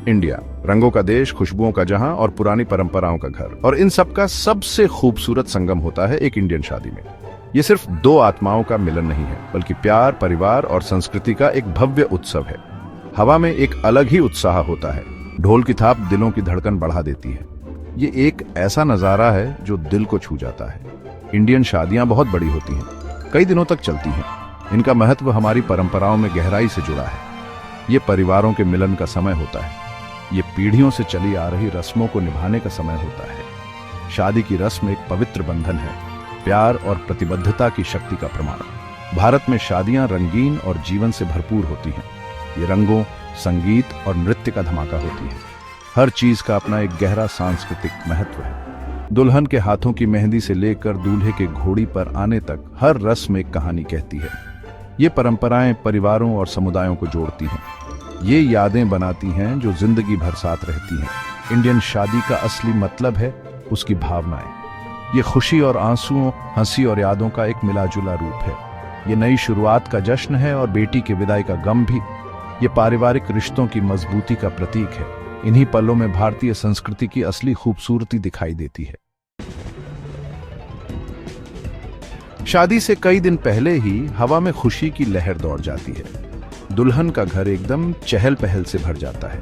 India, रंगों का देश, खुशबुओं का जहां और पुरानी परंपराओं का घर। और इन सब का सबसे खूबसूरत संगम होता है एक इंडियन शादी में। ये सिर्फ दो आत्माओं का मिलन नहीं है, बल्कि प्यार, परिवार और संस्कृति का एक भव्य उत्सव है। हवा में एक अलग ही उत्साह होता है। ढोल की थाप दिलों की धड़कन बढ़ा देती है। ये एक ऐसा नजारा है जो दिल को छू जाता है। इंडियन शादियां बहुत बड़ी होती हैं, कई दिनों तक चलती हैं। इनका महत्व हमारी परंपराओं में गहराई से जुड़ा है। ये परिवारों के मिलन का समय होता है। ये पीढ़ियों से चली आ रही रस्मों को निभाने का समय होता है। शादी की रस्म एक पवित्र बंधन है, प्यार और प्रतिबद्धता की शक्ति का प्रमाण। भारत में शादियां रंगीन और जीवन से भरपूर होती हैं। ये रंगों, संगीत और नृत्य का धमाका होती है। हर चीज का अपना एक गहरा सांस्कृतिक महत्व है। दुल्हन के हाथों की मेहंदी से लेकर दूल्हे के घोड़ी पर आने तक हर रस्म एक कहानी कहती है। ये परंपराएं परिवारों और समुदायों को जोड़ती हैं। ये यादें बनाती हैं जो जिंदगी भर साथ रहती हैं। इंडियन शादी का असली मतलब है उसकी भावनाएं। ये खुशी और आंसुओं, हंसी और यादों का एक मिलाजुला रूप है। ये नई शुरुआत का जश्न है और बेटी के विदाई का गम भी। ये पारिवारिक रिश्तों की मजबूती का प्रतीक है। इन्हीं पलों में भारतीय संस्कृति की असली खूबसूरती दिखाई देती है। शादी से कई दिन पहले ही हवा में खुशी की लहर दौड़ जाती है। दुल्हन का घर एकदम चहल पहल से भर जाता है।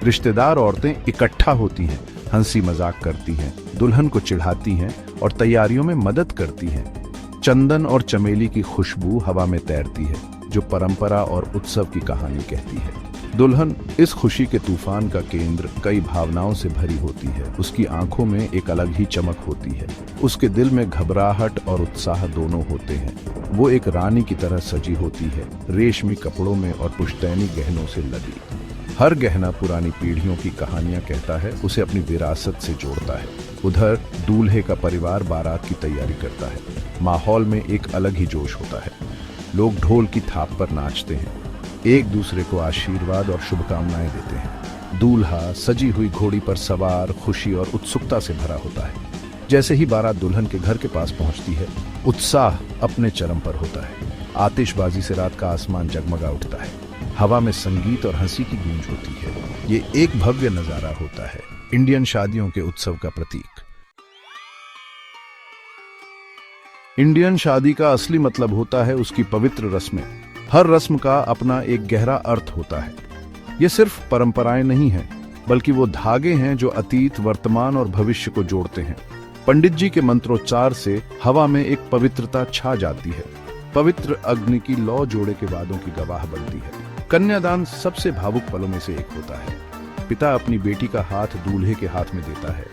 रिश्तेदार औरतें इकट्ठा होती हैं, हंसी मजाक करती हैं, दुल्हन को चिढ़ाती हैं और तैयारियों में मदद करती हैं। चंदन और चमेली की खुशबू हवा में तैरती है, जो परंपरा और उत्सव की कहानी कहती है। दुल्हन इस खुशी के तूफान का केंद्र कई भावनाओं से भरी होती है। उसकी आंखों में एक अलग ही चमक होती है। उसके दिल में घबराहट और उत्साह दोनों होते हैं। वो एक रानी की तरह सजी होती है, रेशमी कपड़ों में और पुश्तैनी गहनों से लदी। हर गहना पुरानी पीढ़ियों की कहानियां कहता है, उसे अपनी विरासत से जोड़ता है। उधर दूल्हे का परिवार बारात की तैयारी करता है। माहौल में एक अलग ही जोश होता है। लोग ढोल की थाप पर नाचते हैं, एक दूसरे को आशीर्वाद और शुभकामनाएं देते हैं। दूल्हा सजी हुई घोड़ी पर सवार खुशी और उत्सुकता से भरा होता है। जैसे ही बारात दुल्हन के घर के पास पहुंचती है, उत्साह अपने चरम पर होता है। आतिशबाजी से रात का आसमान जगमगा उठता है। हवा में संगीत और हंसी की गूंज होती है। ये एक भव्य नजारा होता है, इंडियन शादियों के उत्सव का प्रतीक। इंडियन शादी का असली मतलब होता है उसकी पवित्र रस्में। हर रस्म का अपना एक गहरा अर्थ होता है। ये सिर्फ परंपराएं नहीं हैं, बल्कि वो धागे हैं जो अतीत, वर्तमान और भविष्य को जोड़ते हैं। पंडित जी के मंत्रोच्चार से हवा में एक पवित्रता छा जाती है। पवित्र अग्नि की लौ जोड़े के वादों की गवाह बनती है। कन्यादान सबसे भावुक पलों में से एक होता है। पिता अपनी बेटी का हाथ दूल्हे के हाथ में देता है।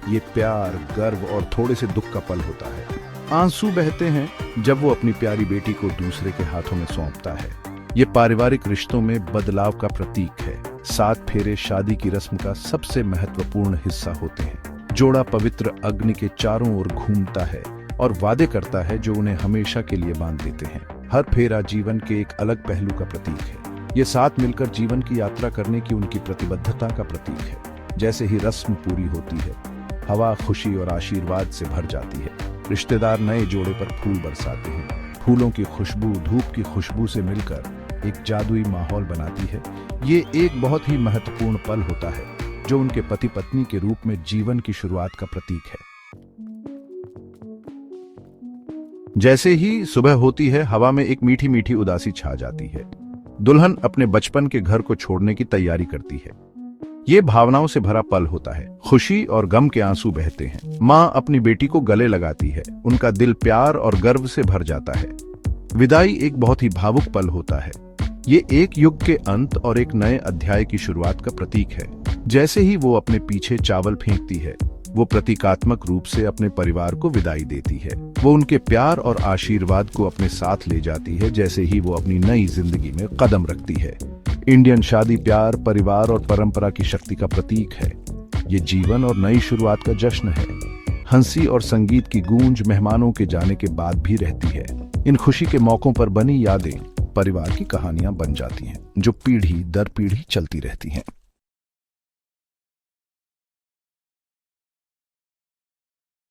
ये प्यार, गर्व और थोड़े से दुख का पल होता है। आंसू बहते हैं जब वो अपनी प्यारी बेटी को दूसरे के हाथों में सौंपता है। ये पारिवारिक रिश्तों में बदलाव का प्रतीक है। 7 फेरे शादी की रस्म का सबसे महत्वपूर्ण हिस्सा होते हैं। जोड़ा पवित्र अग्नि के चारों ओर घूमता है और वादे करता है जो उन्हें हमेशा के लिए बांध देते हैं। हर फेरा जीवन के एक अलग पहलू का प्रतीक है। ये साथ मिलकर जीवन की यात्रा करने की उनकी प्रतिबद्धता का प्रतीक है। जैसे ही रस्म पूरी होती है, हवा खुशी और आशीर्वाद से भर जाती है। रिश्तेदार नए जोड़े पर फूल बरसाते हैं। फूलों की खुशबू धूप की खुशबू से मिलकर एक जादुई माहौल बनाती है। ये एक बहुत ही महत्वपूर्ण पल होता है, जो उनके पति पत्नी के रूप में जीवन की शुरुआत का प्रतीक है। जैसे ही सुबह होती है, हवा में एक मीठी मीठी उदासी छा जाती है। दुल्हन अपने बचपन के घर को छोड़ने की तैयारी करती है। ये भावनाओं से भरा पल होता है। खुशी और गम के आंसू बहते हैं। माँ अपनी बेटी को गले लगाती है। उनका दिल प्यार और गर्व से भर जाता है। विदाई एक बहुत ही भावुक पल होता है। ये एक युग के अंत और एक नए अध्याय की शुरुआत का प्रतीक है। जैसे ही वो अपने पीछे चावल फेंकती है, वो प्रतीकात्मक रूप से अपने परिवार को विदाई देती है। वो उनके प्यार और आशीर्वाद को अपने साथ ले जाती है जैसे ही वो अपनी नई जिंदगी में कदम रखती है। इंडियन शादी प्यार, परिवार और परंपरा की शक्ति का प्रतीक है। ये जीवन और नई शुरुआत का जश्न है। हंसी और संगीत की गूंज मेहमानों के जाने के बाद भी रहती है। इन खुशी के मौकों पर बनी यादें परिवार की कहानियां बन जाती हैं, जो पीढ़ी दर पीढ़ी चलती रहती हैं।